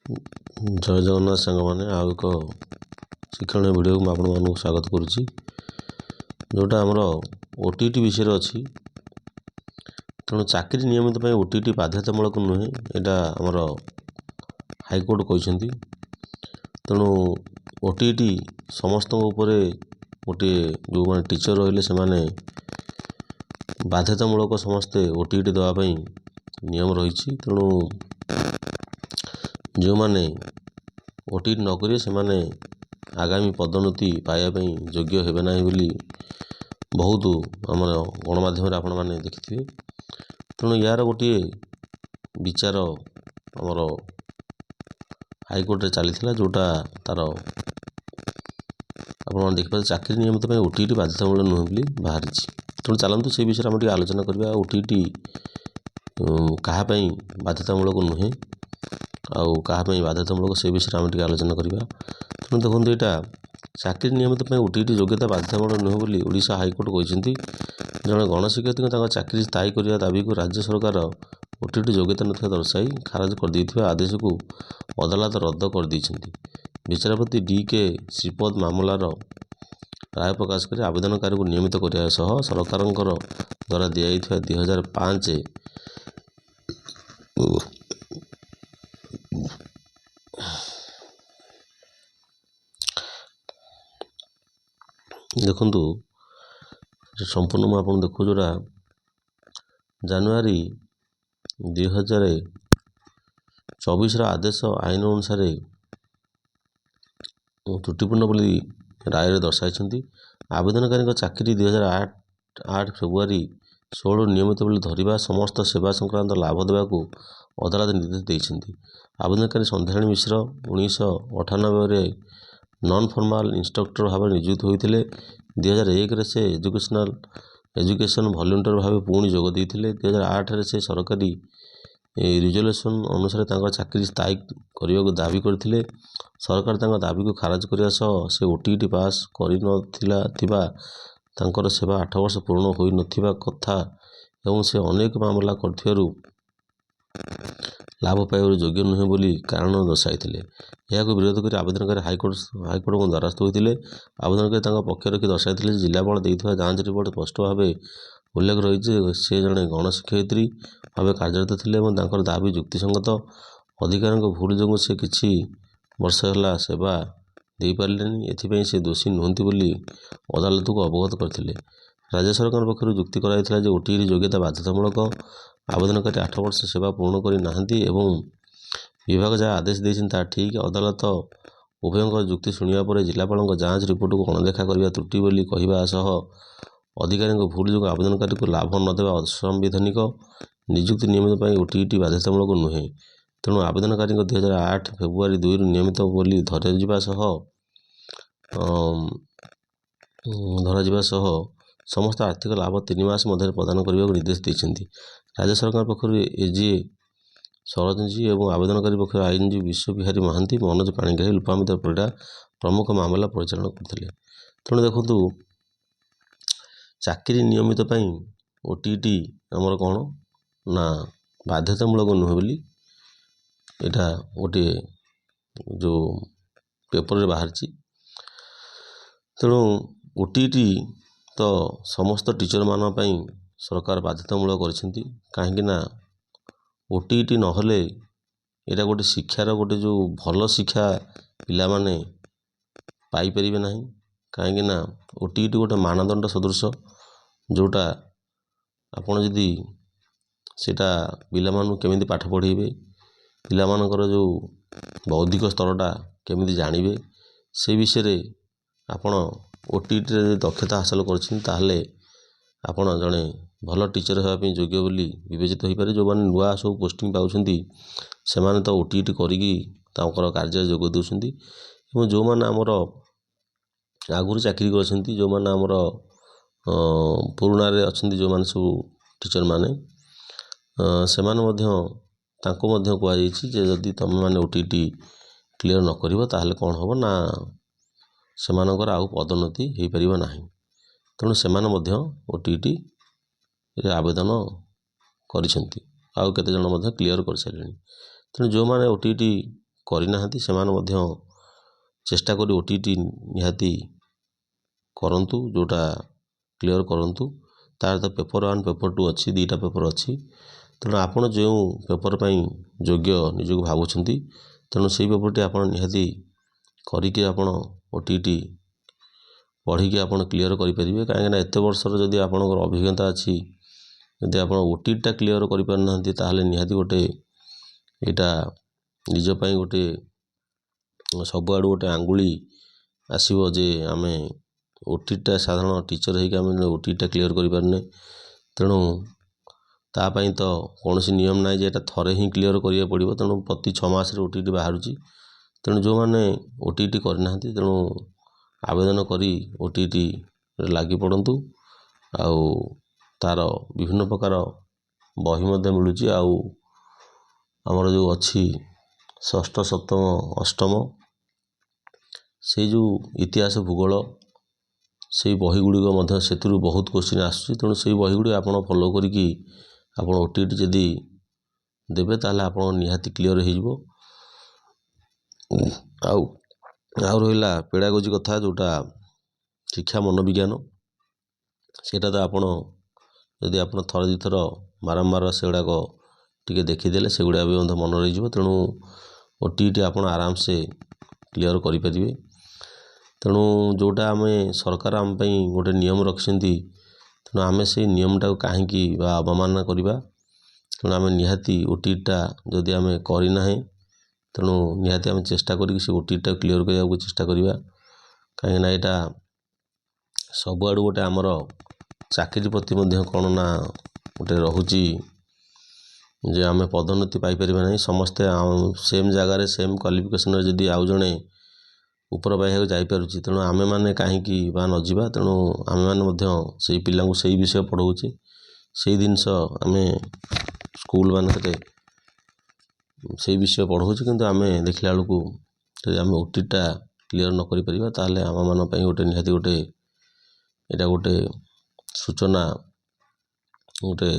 ଜୟ ଜଗନ୍ନାଥ ସାଙ୍ଗମାନେ, ଆଉ ଏକ ଶିକ୍ଷଣୀୟ ଭିଡ଼ିଓକୁ ମୁଁ ଆପଣମାନଙ୍କୁ ସ୍ୱାଗତ କରୁଛି, ଯେଉଁଟା ଆମର OTT ବିଷୟରେ ଅଛି। ତେଣୁ ଚାକିରି ନିୟମିତ ପାଇଁ OTT ବାଧ୍ୟତାମୂଳକ ନୁହେଁ, ଏଇଟା ଆମର ହାଇକୋର୍ଟ କହିଛନ୍ତି। ତେଣୁ OTT ସମସ୍ତଙ୍କ ଉପରେ ଗୋଟିଏ ଯେଉଁମାନେ ଟିଚର ରହିଲେ ସେମାନେ ବାଧ୍ୟତାମୂଳକ ସମସ୍ତେ OTT ଦେବା ପାଇଁ ନିୟମ ରହିଛି। ତେଣୁ ଯେଉଁମାନେ OTT ନ କରିବେ ସେମାନେ ଆଗାମୀ ପଦୋନ୍ନତି ପାଇବା ପାଇଁ ଯୋଗ୍ୟ ହେବେ ନାହିଁ ବୋଲି ବହୁତ ଆମର ଗଣମାଧ୍ୟମରେ ଆପଣମାନେ ଦେଖିଥିବେ। ତେଣୁ ଏହାର ଗୋଟିଏ ବିଚାର ଆମର ହାଇକୋର୍ଟରେ ଚାଲିଥିଲା, ଯେଉଁଟା ତାର ଆପଣମାନେ ଦେଖିପାରେ ଚାକିରି ନିୟମିତ ପାଇଁ OTT ବାଧ୍ୟତାମୂଳକ ନୁହେଁ ବୋଲି ବାହାରିଛି। ତେଣୁ ଚାଲନ୍ତୁ ସେ ବିଷୟରେ ଆମେ ଟିକେ ଆଲୋଚନା କରିବା। OTT କାହା ପାଇଁ ବାଧ୍ୟତାମୂଳକ ନୁହେଁ ଆଉ କାହା ପାଇଁ ବାଧ୍ୟତାମୂଳକ ସେ ବିଷୟରେ ଆମେ ଟିକେ ଆଲୋଚନା କରିବା। ତେଣୁ ଦେଖନ୍ତୁ, ଏଇଟା ଚାକିରି ନିୟମିତ ପାଇଁ OTT ଯୋଗ୍ୟତା ବାଧ୍ୟତାମୂଳକ ନୁହେଁ ବୋଲି ଓଡ଼ିଶା ହାଇକୋର୍ଟ କହିଛନ୍ତି। ଜଣେ ଗଣଶିକ୍ଷୟିତ୍ରୀଙ୍କ ତାଙ୍କ ଚାକିରି ସ୍ଥାୟୀ କରିବା ଦାବିକୁ ରାଜ୍ୟ ସରକାର OTT ଯୋଗ୍ୟତା ନଥିବା ଦର୍ଶାଇ ଖାରଜ କରିଦେଇଥିବା ଆଦେଶକୁ ଅଦାଲତ ରଦ୍ଦ କରିଦେଇଛନ୍ତି। ବିଚାରପତି DK ଶ୍ରୀପଦ ମାମଲାର ରାୟ ପ୍ରକାଶ କରି ଆବେଦନକାରୀଙ୍କୁ ନିୟମିତ କରିବା ସହ ସରକାରଙ୍କର ଦ୍ୱାରା ଦିଆଯାଇଥିବା 2005 ଦେଖନ୍ତୁ, ସମ୍ପୂର୍ଣ୍ଣ ମୁଁ ଆପଣଙ୍କୁ ଦେଖୁଛି, ଯେଉଁଟା ଜାନୁଆରୀ 2024ର ଆଦେଶ ଆଇନ ଅନୁସାରେ ତ୍ରୁଟିପୂର୍ଣ୍ଣ ବୋଲି ରାୟରେ ଦର୍ଶାଇଛନ୍ତି। ଆବେଦନକାରୀଙ୍କ ଚାକିରି 2008 ଫେବୃଆରୀ 16 ନିୟମିତ ବୋଲି ଧରିବା ସମସ୍ତ ସେବା ସଂକ୍ରାନ୍ତ ଲାଭ ଦେବାକୁ ଅଦାଲତ ନିର୍ଦ୍ଦେଶ ଦେଇଛନ୍ତି। ଆବେଦନକାରୀ ସନ୍ଧ୍ୟାରାଣୀ ମିଶ୍ର 1998ରେ ନନ୍ ଫର୍ମାଲ ଇନ୍ଷ୍ଟ୍ରକ୍ଟର ଭାବରେ ନିଯୁକ୍ତ ହୋଇଥିଲେ। 2001ରେ ସେ ଏଜୁକେସନ ଭଲ୍ୟୁଣ୍ଟିୟର ଭାବେ ପୁଣି ଯୋଗ ଦେଇଥିଲେ। 2008ରେ ସେ ସରକାରୀ ରିଜୋଲ୍ୟୁସନ ଅନୁସାରେ ତାଙ୍କର ଚାକିରି ସ୍ଥାୟୀ କରିବାକୁ ଦାବି କରିଥିଲେ। ସରକାର ତାଙ୍କ ଦାବିକୁ ଖାରଜ କରିବା ସହ ସେ OTT ପାସ୍ କରିନଥିବା ତାଙ୍କର ସେବା 8 ବର୍ଷ ପୂରଣ ହୋଇନଥିବା କଥା ଏବଂ ସେ ଅନେକ ମାମଲା କରିଥିବାରୁ ଲାଭ ପାଇବାର ଯୋଗ୍ୟ ନୁହେଁ ବୋଲି କାରଣ ଦର୍ଶାଇଥିଲେ। ଏହାକୁ ବିରୋଧ କରି ଆବେଦନକାରୀ ହାଇକୋର୍ଟଙ୍କ ଦ୍ୱାରସ୍ଥ ହୋଇଥିଲେ। ଆବେଦନକାରୀ ତାଙ୍କ ପକ୍ଷ ରଖି ଦର୍ଶାଇଥିଲେ ଯେ ଜିଲ୍ଲାପାଳ ଦେଇଥିବା ଯାଞ୍ଚ ରିପୋର୍ଟ ସ୍ପଷ୍ଟ ଭାବେ ଉଲ୍ଲେଖ ରହିଛି ଯେ ସେ ଜଣେ ଗଣଶିକ୍ଷୟିତ୍ରୀ ଭାବେ କାର୍ଯ୍ୟରତ ଥିଲେ ଏବଂ ତାଙ୍କର ଦାବି ଯୁକ୍ତିସଙ୍ଗତ। ଅଧିକାରୀଙ୍କ ଭୁଲ ଯୋଗୁଁ ସେ କିଛି ବର୍ଷ ହେଲା ସେବା ଦେଇପାରିଲେନି, ଏଥିପାଇଁ ସେ ଦୋଷୀ ନୁହନ୍ତି ବୋଲି ଅଦାଲତକୁ ଅବଗତ କରିଥିଲେ। ରାଜ୍ୟ ସରକାରଙ୍କ ପକ୍ଷରୁ ଯୁକ୍ତି କରାଯାଇଥିଲା ଯେ OTT ଯୋଗ୍ୟତା ବାଧ୍ୟତାମୂଳକ। ଆବେଦନକାରୀ 8 ବର୍ଷ ସେବା ପୂରଣ କରି ନାହାନ୍ତି ଏବଂ ବିଭାଗ ଯାହା ଆଦେଶ ଦେଇଛନ୍ତି ତାହା ଠିକ୍। ଅଦାଲତ ଉଭୟଙ୍କ ଯୁକ୍ତି ଶୁଣିବା ପରେ ଜିଲ୍ଲାପାଳଙ୍କ ଯାଞ୍ଚ ରିପୋର୍ଟକୁ ଅଣଦେଖା କରିବା ତ୍ରୁଟି ବୋଲି କହିବା ସହ ଅଧିକାରୀଙ୍କ ଭୁଲ ଯୋଗୁଁ ଆବେଦନକାରୀଙ୍କୁ ଲାଭ ନ ଦେବା ଅସାମ୍ବିଧାନିକ। ନିଯୁକ୍ତି ନିୟମିତ ପାଇଁ OTT ବାଧ୍ୟତାମୂଳକ ନୁହେଁ। ତେଣୁ ଆବେଦନକାରୀଙ୍କ 2008 ଫେବୃଆରୀ 2ରୁ ନିୟମିତ ବୋଲି ଧରାଯିବା ସହ ସମସ୍ତ ଆର୍ଥିକ ଲାଭ 3 ମାସ ମଧ୍ୟରେ ପ୍ରଦାନ କରିବାକୁ ନିର୍ଦ୍ଦେଶ ଦେଇଛନ୍ତି। ରାଜ୍ୟ ସରକାରଙ୍କ ପକ୍ଷରୁ AGA ଶରତ ଏବଂ ଆବେଦନକାରୀ ପକ୍ଷରୁ ଆଇନଜୀବୀ ବିଶ୍ୱବିହାରୀ ମହାନ୍ତି, ମନୋଜ ପାଣିଗ୍ରାହୀ, ଲୋପାମିତ୍ର ପରିଡ଼ା ପ୍ରମୁଖ ମାମଲା ପରିଚାଳନା କରୁଥିଲେ। ତେଣୁ ଦେଖନ୍ତୁ, ଚାକିରି ନିୟମିତ ପାଇଁ OTT ଆମର କ'ଣ ନା ବାଧ୍ୟତାମୂଳକ ନୁହେଁ ବୋଲି ଏଇଟା ଗୋଟିଏ ଯେଉଁ ପେପରରେ ବାହାରିଛି। ତେଣୁ OTT ତ ସମସ୍ତ ଟିଚରମାନଙ୍କ ପାଇଁ ସରକାର ବାଧ୍ୟତାମୂଳକ କରିଛନ୍ତି। କାହିଁକି ନା OTT ନହେଲେ ଏଇଟା ଗୋଟେ ଶିକ୍ଷାର ଗୋଟେ ଯେଉଁ ଭଲ ଶିକ୍ଷା ପିଲାମାନେ ପାଇପାରିବେ ନାହିଁ। କାହିଁକି ନା OTT ଗୋଟେ ମାନଦଣ୍ଡ ସଦୃଶ, ଯେଉଁଟା ଆପଣ ଯଦି ସେଇଟା ପିଲାମାନଙ୍କୁ କେମିତି ପାଠ ପଢ଼େଇବେ, ପିଲାମାନଙ୍କର ଯେଉଁ ବୌଦ୍ଧିକ ସ୍ତରଟା କେମିତି ଜାଣିବେ, ସେ ବିଷୟରେ ଆପଣ OTTରେ ଯଦି ଦକ୍ଷତା ହାସଲ କରିଛନ୍ତି ତାହେଲେ ଆପଣ ଜଣେ ଭଲ ଟିଚର ହେବା ପାଇଁ ଯୋଗ୍ୟ ବୋଲି ବିବେଚିତ ହୋଇପାରେ। ଯେଉଁମାନେ ନୂଆ ସବୁ ପୋଷ୍ଟିଂ ପାଉଛନ୍ତି ସେମାନେ ତ OTT କରିକି ତାଙ୍କର କାର୍ଯ୍ୟରେ ଯୋଗ ଦେଉଛନ୍ତି ଏବଂ ଯେଉଁମାନେ ଆମର ଆଗରୁ ଚାକିରି କରିଛନ୍ତି, ଯେଉଁମାନେ ଆମର ପୁରୁଣାରେ ଅଛନ୍ତି, ଯେଉଁମାନେ ସବୁ ଟିଚରମାନେ ସେମାନେ ମଧ୍ୟ ତାଙ୍କୁ ମଧ୍ୟ କୁହାଯାଇଛି ଯେ ଯଦି ତୁମେମାନେ OTT କ୍ଲିୟର ନ କରିବ ତାହେଲେ କ'ଣ ହେବ ନା ସେମାନଙ୍କର ଆଉ ପଦୋନ୍ନତି ହୋଇପାରିବ ନାହିଁ। ତେଣୁ ସେମାନେ ମଧ୍ୟ OTTରେ ଆବେଦନ କରିଛନ୍ତି, ଆଉ କେତେଜଣ ମଧ୍ୟ କ୍ଲିୟର କରିସାରିଲେଣି। ତେଣୁ ଯେଉଁମାନେ OTT କରିନାହାନ୍ତି ସେମାନେ ମଧ୍ୟ ଚେଷ୍ଟା କରି OTT ନିହାତି କରନ୍ତୁ, ଯେଉଁଟା କ୍ଲିଅର କରନ୍ତୁ। ତାର ତ ପେପର୍ 1 ପେପର୍ 2 ଅଛି, 2ଟା ପେପର୍ ଅଛି। ତେଣୁ ଆପଣ ଯେଉଁ ପେପର୍ ପାଇଁ ଯୋଗ୍ୟ ନିଜକୁ ଭାବୁଛନ୍ତି, ତେଣୁ ସେଇ ପେପର୍ଟି ଆପଣ ନିହାତି କରିକି ଆପଣ OTT ପଢ଼ିକି ଆପଣ କ୍ଲିଅର କରିପାରିବେ। କାହିଁକିନା ଏତେ ବର୍ଷର ଯଦି ଆପଣଙ୍କର ଅଭିଜ୍ଞତା ଅଛି, ଯଦି ଆପଣ OTTଟା କ୍ଲିଅର କରିପାରୁନାହାନ୍ତି, ତାହେଲେ ନିହାତି ଗୋଟେ ଏଇଟା ନିଜ ପାଇଁ ଗୋଟେ ସବୁଆଡ଼ୁ ଗୋଟେ ଆଙ୍ଗୁଳି ଆସିବ ଯେ ଆମେ OTTଟା ସାଧାରଣ ଟିଚର ହେଇକି ଆମେ OTTଟା କ୍ଲିଅର କରିପାରୁନେ। ତେଣୁ ତା ପାଇଁ ତ କୌଣସି ନିୟମ ନାହିଁ ଯେ ଏଇଟା ଥରେ ହିଁ କ୍ଲିଅର କରିବାକୁ ପଡ଼ିବ। ତେଣୁ ପ୍ରତି 6 ମାସରେ OTT ବାହାରୁଛି। ତେଣୁ ଯେଉଁମାନେ OTT କରିନାହାନ୍ତି, ତେଣୁ ଆବେଦନ କରି OTTରେ ଲାଗି ପଡ଼ନ୍ତୁ। ଆଉ ତାର ବିଭିନ୍ନ ପ୍ରକାର ବହି ମଧ୍ୟ ମିଳୁଛି। ଆଉ ଆମର ଯେଉଁ ଅଛି 6ଠ, 7ମ, 8ମ ସେଇ ଯେଉଁ ଇତିହାସ ଭୂଗୋଳ ସେଇ ବହି ଗୁଡ଼ିକ ମଧ୍ୟ ସେଥିରୁ ବହୁତ କୋଶ୍ଚିନ୍ ଆସୁଛି। ତେଣୁ ସେଇ ବହି ଗୁଡ଼ିକ ଆପଣ ଫଲୋ କରିକି ଆପଣ OTT ଯଦି ଦେବେ, ତାହେଲେ ଆପଣ ନିହାତି କ୍ଲିଅର ହେଇଯିବ। ଆଉ ରହିଲା ପେଡ଼ାଗୋଜି କଥା, ଯେଉଁଟା ଶିକ୍ଷା ମନୋବିଜ୍ଞାନ, ସେଇଟା ତ ଆପଣ ଯଦି ଆପଣ ଥରେ ଦୁଇଥର ବାରମ୍ବାର ସେଗୁଡ଼ାକ ଟିକେ ଦେଖିଦେଲେ ସେଗୁଡ଼ା ବି ମଧ୍ୟ ମନେ ରହିଯିବ। ତେଣୁ OTT ଆପଣ ଆରାମସେ କ୍ଲିଅର କରିପାରିବେ। ତେଣୁ ଯେଉଁଟା ଆମେ ସରକାର ଆମ ପାଇଁ ଗୋଟେ ନିୟମ ରଖିଛନ୍ତି, ତେଣୁ ଆମେ ସେଇ ନିୟମଟାକୁ କାହିଁକି ବା ଅବମାନନା କରିବା। ତେଣୁ ଆମେ ନିହାତି OTTଟା ଯଦି ଆମେ କରିନାହେଁ, ତେଣୁ ନିହାତି ଆମେ ଚେଷ୍ଟା କରିକି ସେ OTTଟାକୁ କ୍ଲିଅର କରିବାକୁ ଚେଷ୍ଟା କରିବା। କାହିଁକିନା ଏଇଟା ସବୁଆଡ଼ୁ ଗୋଟେ ଆମର ଚାକିରି ପ୍ରତି ମଧ୍ୟ କ'ଣ ନା ଗୋଟେ ରହୁଛି ଯେ ଆମେ ପଦୋନ୍ନତି ପାଇପାରିବା ନାହିଁ। ସମସ୍ତେ ସେମ୍ ଜାଗାରେ ସେମ୍ କ୍ୱାଲିଫିକେସନରେ ଯଦି ଆଉ ଜଣେ ଉପର ପାଇବାକୁ ଯାଇପାରୁଛି, ତେଣୁ ଆମେମାନେ କାହିଁକି ବା ନ ଯିବା। ତେଣୁ ଆମେମାନେ ମଧ୍ୟ ସେଇ ପିଲାଙ୍କୁ ସେଇ ବିଷୟ ପଢ଼ାଉଛେ, ସେଇ ଜିନିଷ ଆମେ ସ୍କୁଲମାନଙ୍କରେ ସେଇ ବିଷୟ ପଢ଼ାଉଛେ। କିନ୍ତୁ ଆମେ ଦେଖିଲା ବେଳକୁ ଯଦି ଆମେ OTTଟା କ୍ଲିଅର ନ କରିପାରିବା, ତାହେଲେ ଆମମାନଙ୍କ ପାଇଁ ଗୋଟେ ନିହାତି ଗୋଟେ ଏଇଟା ଗୋଟେ ସୂଚନା ଗୋଟେ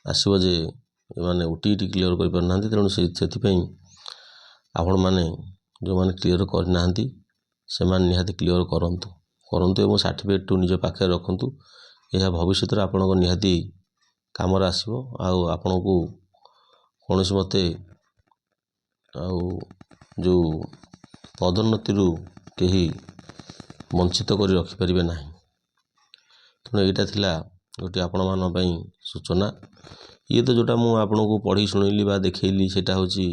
ଆସିବ ଯେ ଏମାନେ OTT କ୍ଲିଅର କରିପାରୁନାହାନ୍ତି। ତେଣୁ ସେଥିପାଇଁ ଆପଣମାନେ ଯେଉଁମାନେ କ୍ଲିଅର କରିନାହାନ୍ତି, ସେମାନେ ନିହାତି କ୍ଲିଅର କରନ୍ତୁ ଏବଂ ସାର୍ଟିଫିକେଟକୁ ନିଜ ପାଖରେ ରଖନ୍ତୁ। ଏହା ଭବିଷ୍ୟତରେ ଆପଣଙ୍କ ନିହାତି କାମରେ ଆସିବ। ଆଉ ଆପଣଙ୍କୁ କୌଣସି ମତେ ଆଉ ଯେଉଁ ପଦୋନ୍ନତିରୁ କେହି ବଞ୍ଚିତ କରି ରଖିପାରିବେ ନାହିଁ। ତେଣୁ ଏଇଟା ଥିଲା ଗୋଟିଏ ଆପଣମାନଙ୍କ ପାଇଁ ସୂଚନା। ଇଏ ତ ଯେଉଁଟା ମୁଁ ଆପଣଙ୍କୁ ପଢ଼ି ଶୁଣେଇଲି ବା ଦେଖେଇଲି, ସେଇଟା ହେଉଛି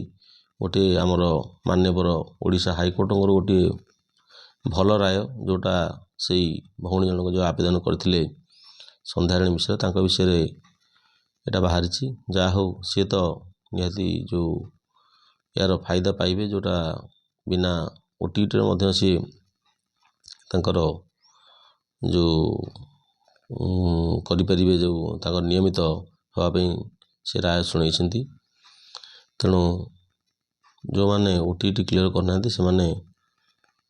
ଗୋଟିଏ ଆମର ମାନ୍ୟବର ଓଡ଼ିଶା ହାଇକୋର୍ଟଙ୍କର ଗୋଟିଏ ଭଲ ରାୟ, ଯେଉଁଟା ସେଇ ଭଉଣୀ ଜଣକ ଯେଉଁ ଆବେଦନ କରିଥିଲେ ସନ୍ଧ୍ୟାରାଣୀ ମିଶ୍ର, ତାଙ୍କ ବିଷୟରେ ଏଇଟା ବାହାରିଛି। ଯାହା ହଉ, ସିଏ ତ ନିହାତି ଯେଉଁ ଏହାର ଫାଇଦା ପାଇବେ, ଯେଉଁଟା ବିନା OTTରେ ମଧ୍ୟ ସିଏ ତାଙ୍କର ଯେଉଁ କରିପାରିବେ, ଯେଉଁ ତାଙ୍କର ନିୟମିତ ହେବା ପାଇଁ ସେ ରାୟ ଶୁଣେଇଛନ୍ତି। ତେଣୁ ଯେଉଁମାନେ OTT କ୍ଲିଅର କରିନାହାନ୍ତି, ସେମାନେ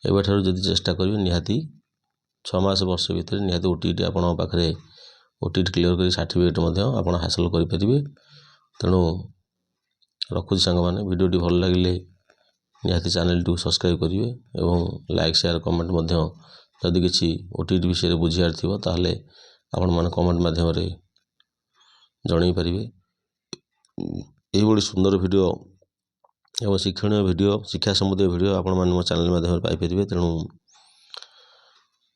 ଏବେଠାରୁ ଯଦି ଚେଷ୍ଟା କରିବେ, ନିହାତି 6 ମାସ ବର୍ଷ ଭିତରେ ନିହାତି OTT ଆପଣଙ୍କ ପାଖରେ OTT କ୍ଲିଅର କରି ସାର୍ଟିଫିକେଟ୍ ମଧ୍ୟ ଆପଣ ହାସଲ କରିପାରିବେ। ତେଣୁ ରଖୁଛି ସାଙ୍ଗମାନେ, ଭିଡ଼ିଓଟି ଭଲ ଲାଗିଲେ ନିହାତି ଚ୍ୟାନେଲଟିକୁ ସବସ୍କ୍ରାଇବ୍ କରିବେ ଏବଂ ଲାଇକ୍, ସେୟାର, କମେଣ୍ଟ ମଧ୍ୟ ଯଦି କିଛି OTT ବିଷୟରେ ବୁଝିବାର ଥିବ, ତାହେଲେ ଆପଣମାନେ କମେଣ୍ଟ ମାଧ୍ୟମରେ ଜଣାଇ ପାରିବେ। ଏହିଭଳି ସୁନ୍ଦର ଭିଡ଼ିଓ ଏବଂ ଶିକ୍ଷଣୀୟ ଭିଡ଼ିଓ, ଶିକ୍ଷା ସମ୍ବନ୍ଧୀୟ ଭିଡ଼ିଓ ଆପଣମାନେ ମୋ ଚ୍ୟାନେଲ ମାଧ୍ୟମରେ ପାଇପାରିବେ। ତେଣୁ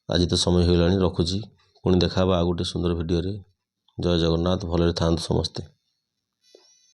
ଆଜି ତ ସମୟ ହୋଇଗଲାଣି, ରଖୁଛି। ପୁଣି ଦେଖା ହେବା ଆଉ ଗୋଟେ ସୁନ୍ଦର ଭିଡ଼ିଓରେ। ଜୟ ଜଗନ୍ନାଥ, ଭଲରେ ଥାଆନ୍ତୁ ସମସ୍ତେ।